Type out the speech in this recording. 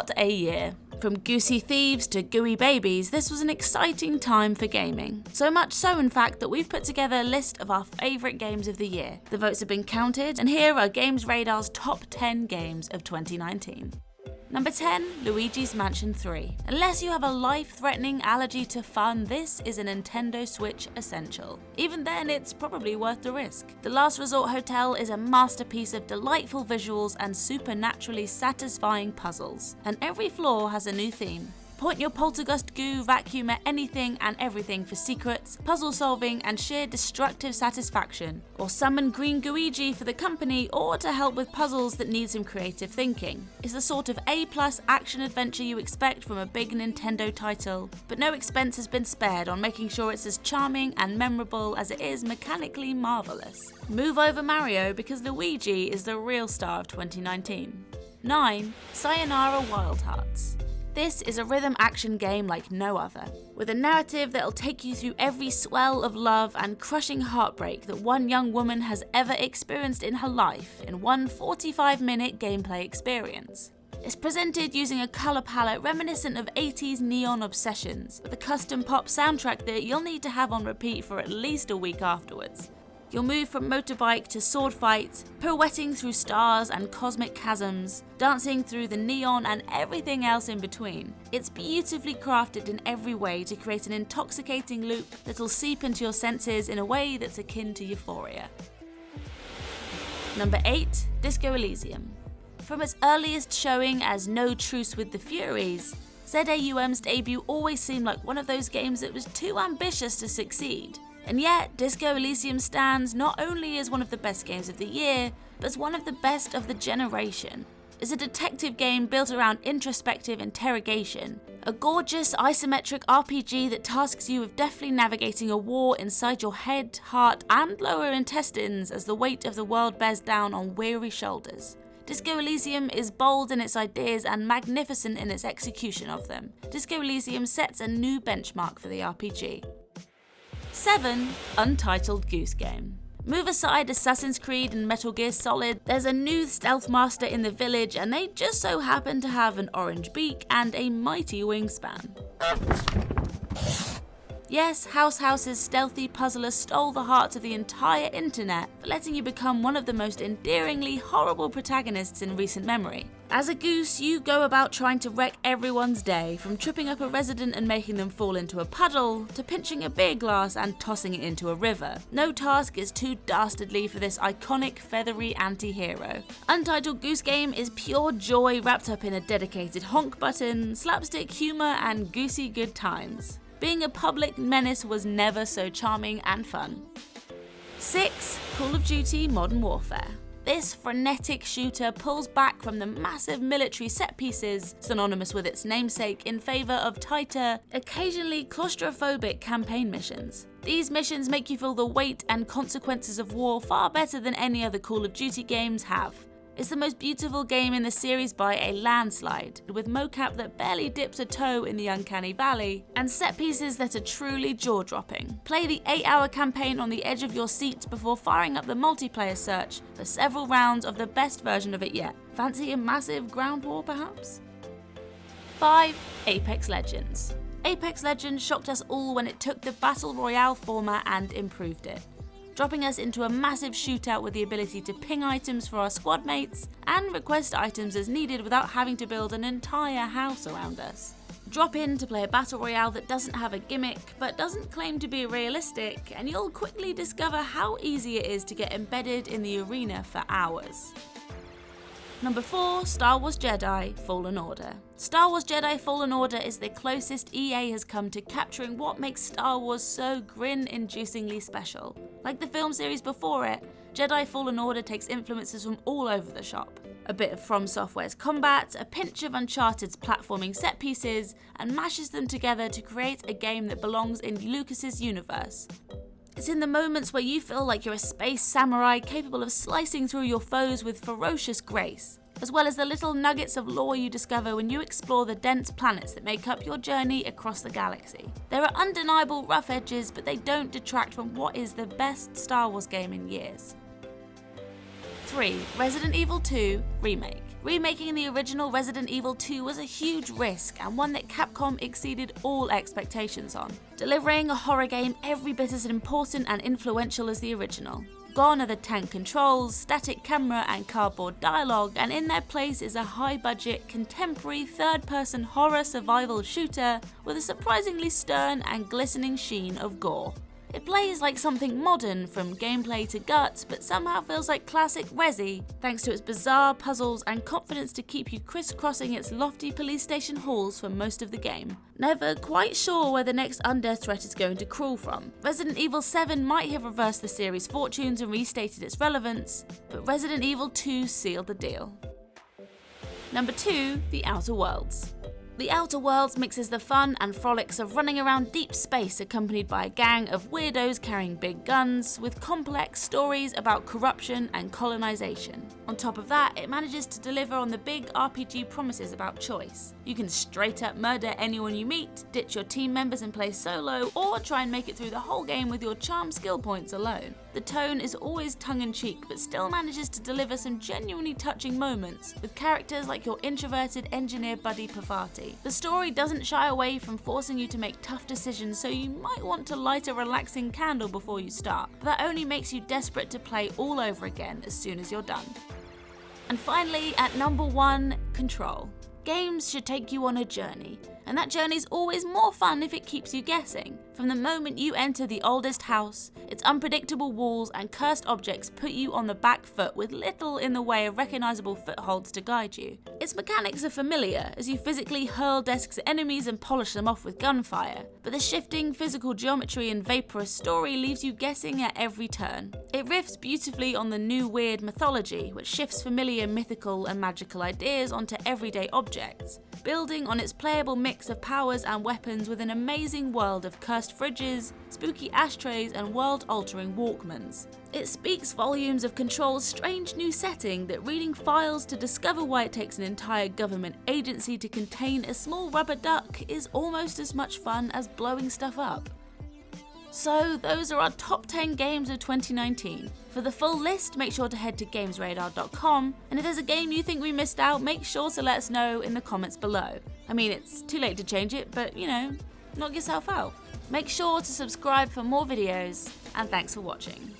What a year. From goosey thieves to gooey babies, this was an exciting time for gaming. So much so, in fact, that we've put together a list of our favourite games of the year. The votes have been counted, and here are GamesRadar's top 10 games of 2019. Number 10, Luigis Mansion 3. Unless you have a life-threatening allergy to fun, this is a Nintendo Switch essential. Even then, it's probably worth the risk. The Last Resort Hotel is a masterpiece of delightful visuals and supernaturally satisfying puzzles, and every floor has a new theme. Point your poltergust goo vacuum at anything and everything for secrets, puzzle solving, and sheer destructive satisfaction. Or summon Green Gooigi for the company or to help with puzzles that need some creative thinking. It's the sort of A+ action adventure you expect from a big Nintendo title, but no expense has been spared on making sure it's as charming and memorable as it is mechanically marvellous. Move over Mario, because Luigi is the real star of 2019. 9. Sayonara Wildhearts. This is a rhythm action game like no other, with a narrative that'll take you through every swell of love and crushing heartbreak that one young woman has ever experienced in her life in one 45-minute gameplay experience. It's presented using a colour palette reminiscent of 80s neon obsessions, with a custom pop soundtrack that you'll need to have on repeat for at least a week afterwards. You'll move from motorbike to sword fight, pirouetting through stars and cosmic chasms, dancing through the neon and everything else in between. It's beautifully crafted in every way to create an intoxicating loop that'll seep into your senses in a way that's akin to euphoria. Number 8. Disco Elysium. From its earliest showing as No Truce with the Furies, ZAUM's debut always seemed like one of those games that was too ambitious to succeed. And yet, Disco Elysium stands not only as one of the best games of the year, but as one of the best of the generation. It's a detective game built around introspective interrogation, a gorgeous isometric RPG that tasks you with deftly navigating a war inside your head, heart, and lower intestines as the weight of the world bears down on weary shoulders. Disco Elysium is bold in its ideas and magnificent in its execution of them. Disco Elysium sets a new benchmark for the RPG. 7. Untitled Goose Game. Move aside Assassin's Creed and Metal Gear Solid, there's a new stealth master in the village, and they just so happen to have an orange beak and a mighty wingspan. Yes, House House's stealthy puzzler stole the hearts of the entire internet for letting you become one of the most endearingly horrible protagonists in recent memory. As a goose, you go about trying to wreck everyone's day, from tripping up a resident and making them fall into a puddle, to pinching a beer glass and tossing it into a river. No task is too dastardly for this iconic feathery anti-hero. Untitled Goose Game is pure joy wrapped up in a dedicated honk button, slapstick humour and goosey good times. Being a public menace was never so charming and fun. 6. Call of Duty Modern Warfare. This frenetic shooter pulls back from the massive military set pieces, synonymous with its namesake, in favour of tighter, occasionally claustrophobic campaign missions. These missions make you feel the weight and consequences of war far better than any other Call of Duty games have. It's the most beautiful game in the series by a landslide, with mocap that barely dips a toe in the uncanny valley, and set pieces that are truly jaw-dropping. Play the 8-hour campaign on the edge of your seat before firing up the multiplayer search for several rounds of the best version of it yet. Fancy a massive ground war, perhaps? 5. Apex Legends. Apex Legends shocked us all when it took the Battle Royale format and improved it, dropping us into a massive shootout with the ability to ping items for our squad mates and request items as needed without having to build an entire house around us. Drop in to play a battle royale that doesn't have a gimmick but doesn't claim to be realistic, and you'll quickly discover how easy it is to get embedded in the arena for hours. Number 4, Star Wars Jedi Fallen Order. Star Wars Jedi Fallen Order is the closest EA has come to capturing what makes Star Wars so grin-inducingly special. Like the film series before it, Jedi Fallen Order takes influences from all over the shop. A bit of From Software's combat, a pinch of Uncharted's platforming set pieces, and mashes them together to create a game that belongs in Lucas's universe. It's in the moments where you feel like you're a space samurai capable of slicing through your foes with ferocious grace, as well as the little nuggets of lore you discover when you explore the dense planets that make up your journey across the galaxy. There are undeniable rough edges, but they don't detract from what is the best Star Wars game in years. 3. Resident Evil 2 Remake. Remaking the original Resident Evil 2 was a huge risk and one that Capcom exceeded all expectations on, delivering a horror game every bit as important and influential as the original. Gone are the tank controls, static camera and cardboard dialogue, and in their place is a high-budget, contemporary, third-person horror survival shooter with a surprisingly stern and glistening sheen of gore. It plays like something modern, from gameplay to guts, but somehow feels like classic Resi, thanks to its bizarre puzzles and confidence to keep you crisscrossing its lofty police station halls for most of the game. Never quite sure where the next undead threat is going to crawl from. Resident Evil 7 might have reversed the series' fortunes and restated its relevance, but Resident Evil 2 sealed the deal. Number 2, The Outer Worlds. The Outer Worlds mixes the fun and frolics of running around deep space accompanied by a gang of weirdos carrying big guns, with complex stories about corruption and colonization. On top of that, it manages to deliver on the big RPG promises about choice. You can straight up murder anyone you meet, ditch your team members and play solo, or try and make it through the whole game with your charm skill points alone. The tone is always tongue-in-cheek, but still manages to deliver some genuinely touching moments, with characters like your introverted engineer buddy Pafati. The story doesn't shy away from forcing you to make tough decisions, so you might want to light a relaxing candle before you start, but that only makes you desperate to play all over again as soon as you're done. And finally, at number 1, Control. Games should take you on a journey, and that journey's always more fun if it keeps you guessing. From the moment you enter the oldest house, its unpredictable walls and cursed objects put you on the back foot with little in the way of recognisable footholds to guide you. Its mechanics are familiar, as you physically hurl desks at enemies and polish them off with gunfire, but the shifting physical geometry and vaporous story leaves you guessing at every turn. It riffs beautifully on the new weird mythology, which shifts familiar mythical and magical ideas onto everyday objects, building on its playable mix of powers and weapons with an amazing world of cursed fridges, spooky ashtrays and world-altering Walkmans. It speaks volumes of Control's strange new setting that reading files to discover why it takes an entire government agency to contain a small rubber duck is almost as much fun as blowing stuff up. So those are our top 10 games of 2019. For the full list, make sure to head to GamesRadar.com, and if there's a game you think we missed out, make sure to let us know in the comments below. I mean, it's too late to change it, but knock yourself out. Make sure to subscribe for more videos, and thanks for watching.